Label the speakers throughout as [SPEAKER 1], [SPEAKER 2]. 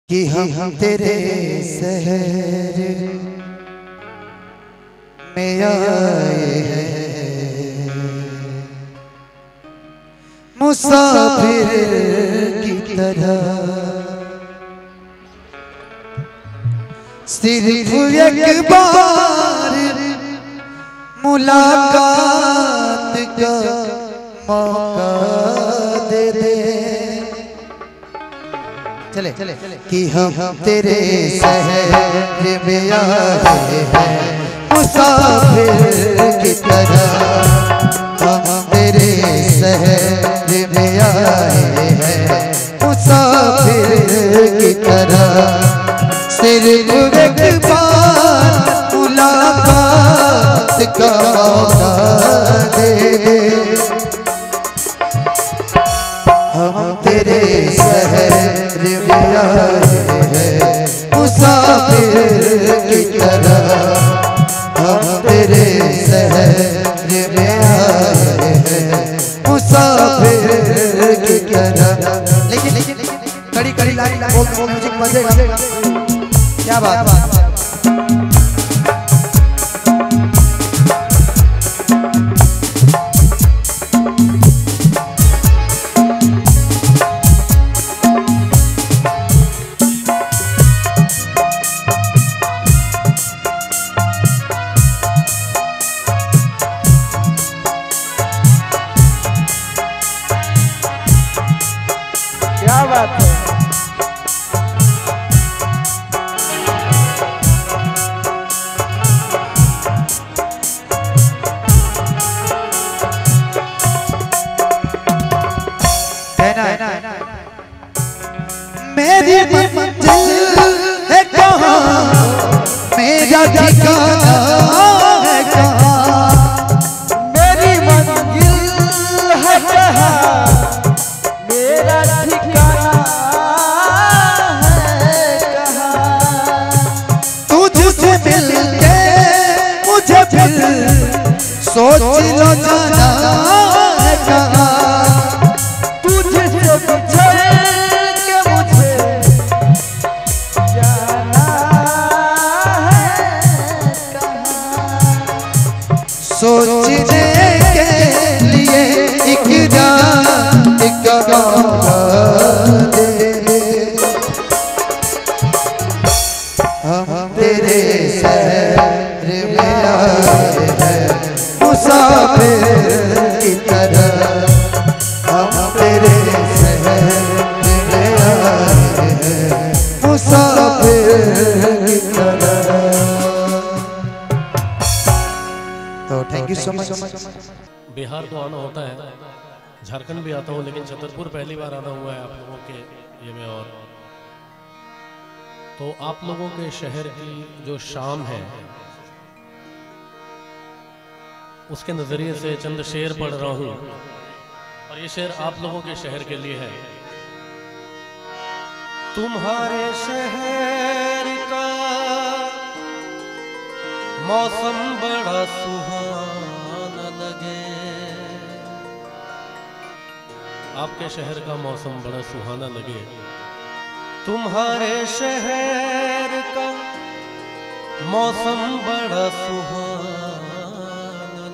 [SPEAKER 1] कि हम तेरे शहर में आए हैं, मुसाफिर की तरह। सिर्फ एक बार मुलाकात का मौका दे दे। चले कि हम तेरे शहर में आए हैं, मुसाफिर की तरह। हम तेरे शहर में आए हैं, मुसाफिर की तरह। सिर्फ एक बार मुलाकात का मौका दे दे। हम तेरे शहर में आए हैं, मुसाफिर की तरह। हम तेरे शहर में आए हैं, मुसाफिर की तरह। लेकिन कड़ी कड़ी लाइन बोल म्यूजिक बजेगा, क्या बात है।
[SPEAKER 2] क्या बात है।
[SPEAKER 1] मेरी मंजिल है कहाँ, मेरा ठिकाना है कहाँ।
[SPEAKER 2] मेरी मंजिल है कहाँ, मेरा ठिकाना है कहाँ।
[SPEAKER 1] तुझसे मिलके मुझे फिर सोच लो जाना है कहाँ।
[SPEAKER 2] तुझसे बिछड़ के मुझे जाना है कहाँ।
[SPEAKER 1] सोचने के लिए एक रात का मौका दे दे। हम तेरे शहर में आए हैं, मुसाफिर की तरह। हम तेरे शहर में आए हैं, मुसाफिर की तरह। तो thank you so much.
[SPEAKER 3] Bihar तो आना होता है, झारखंड भी आता हूँ, लेकिन छतरपुर पहली बार आना हुआ है आप लोगों के ये में। और तो आप लोगों के शहर की जो शाम है उसके नज़रिए से चंद शेर पढ़ रहा हूँ, और ये शेर आप लोगों के शहर के लिए है। तुम्हारे शहर का मौसम बड़ा सुहाना लगे। आपके शहर का मौसम बड़ा सुहाना लगे। तुम्हारे शहर का मौसम बड़ा सुहाना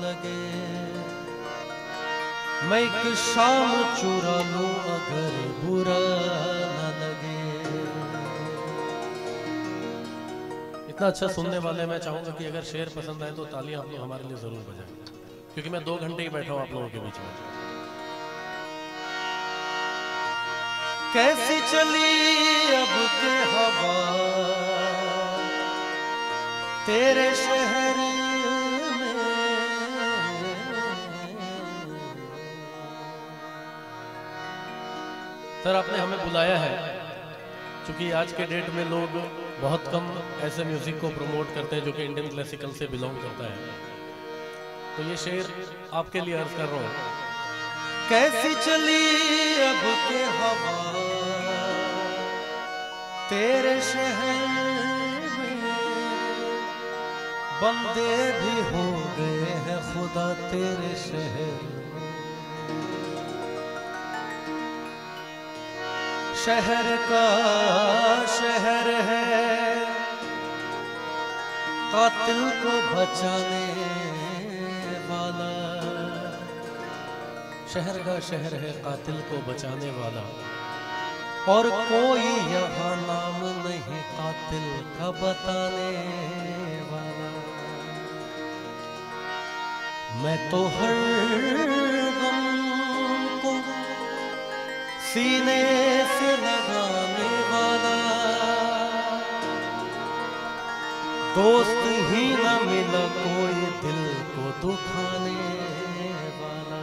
[SPEAKER 3] लगे। मैं एक शाम चुरा लूं अगर बुरा न लगे। इतना अच्छा सुनने वाले मैं चाहूंगा कि अगर शेर पसंद आए तो तालियां आप लोग हमारे लिए जरूर बजाएं, क्योंकि मैं 2 घंटे ही बैठा हूं आप लोगों के बीच में। कैसी चली अब के हवा तेरे शहर में। सर आपने हमें बुलाया है क्योंकि आज के डेट में लोग बहुत कम ऐसे म्यूजिक को प्रमोट करते हैं जो कि इंडियन क्लासिकल से बिलोंग करता है। तो ये शेर आपके लिए अर्ज कर रहा हूं। कैसी चली अब के हवा तेरे शहर में। बंदे भी हो गए हैं खुदा तेरे शहर में। शहर का कातिल को बचाने वाला, शहर का शहर है कातिल को बचाने वाला, और कोई यहाँ नाम नहीं कातिल का बताने वाला। मैं तो हर गम को सीने से लगाने वाला, दोस्त ही न मिला कोई दिल को दुखाने वाला।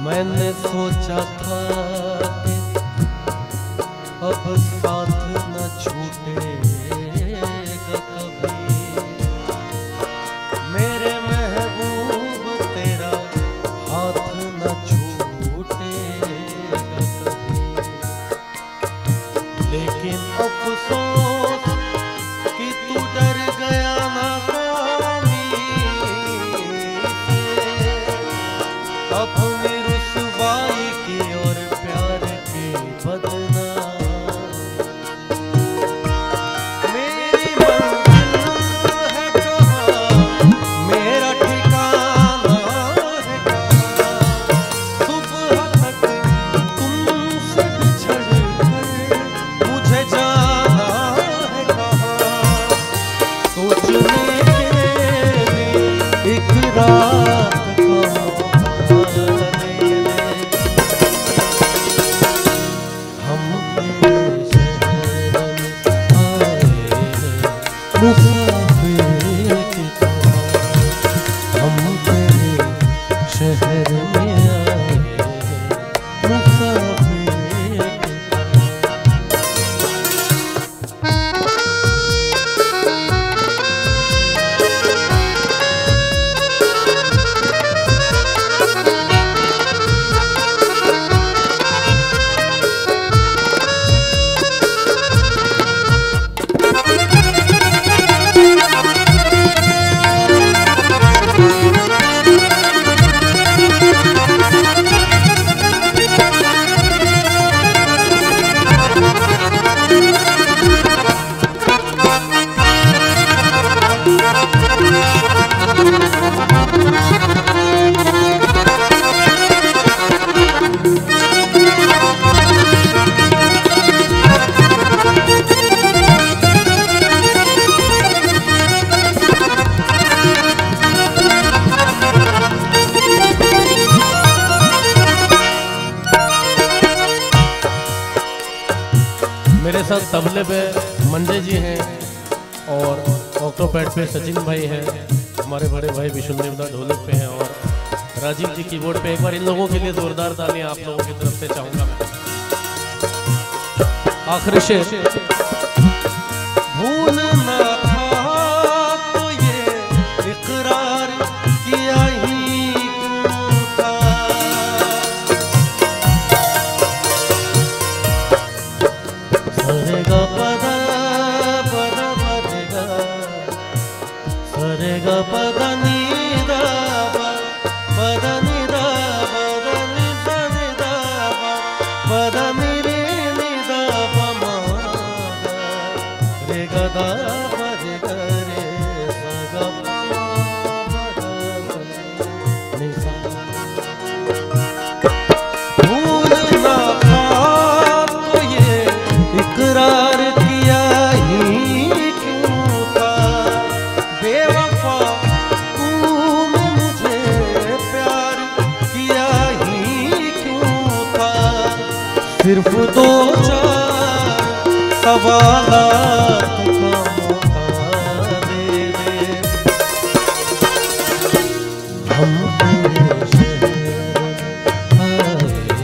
[SPEAKER 2] मैंने सोचा था कि अब साथ न छूटेगा कभी, मेरे महबूब तेरा हाथ न छूटेगा कभी। लेकिन अफसोस कि तू डर गया नाकामी से, अपनी रुसवाई की और
[SPEAKER 3] साथ तबले पे मंडे जी हैं और ऑक्टोपैड पे सचिन भाई हैं, हमारे बड़े भाई विष्णु देवदा ढोलक पे हैं और राजीव जी कीबोर्ड पे। एक बार इन लोगों के लिए जोरदार तालियां आप लोगों की तरफ से चाहूंगा मैं। आखिरी शेर।
[SPEAKER 2] भूलना था तो ये इकरार किया ही क्यों था। सरेगा पदा पदा पदेगा, सरेगा पदा नीदा पदा नीदा पदा नीदा नीदा पदा नीरे नीदा पमा रे गदा पदे करे सगा पमा निसा। भूलना था तो ये इकरार किया ही क्यों था। बेवफा तूने मुझे प्यार किया ही क्यों था। सिर्फ दो चार सवालात का मौका दे दे। हम तेरे शहर आए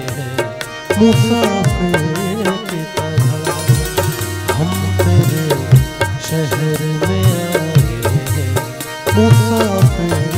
[SPEAKER 2] हैं मुसाफिर की तरह। हम तेरे शहर में आए हैं मुसाफिर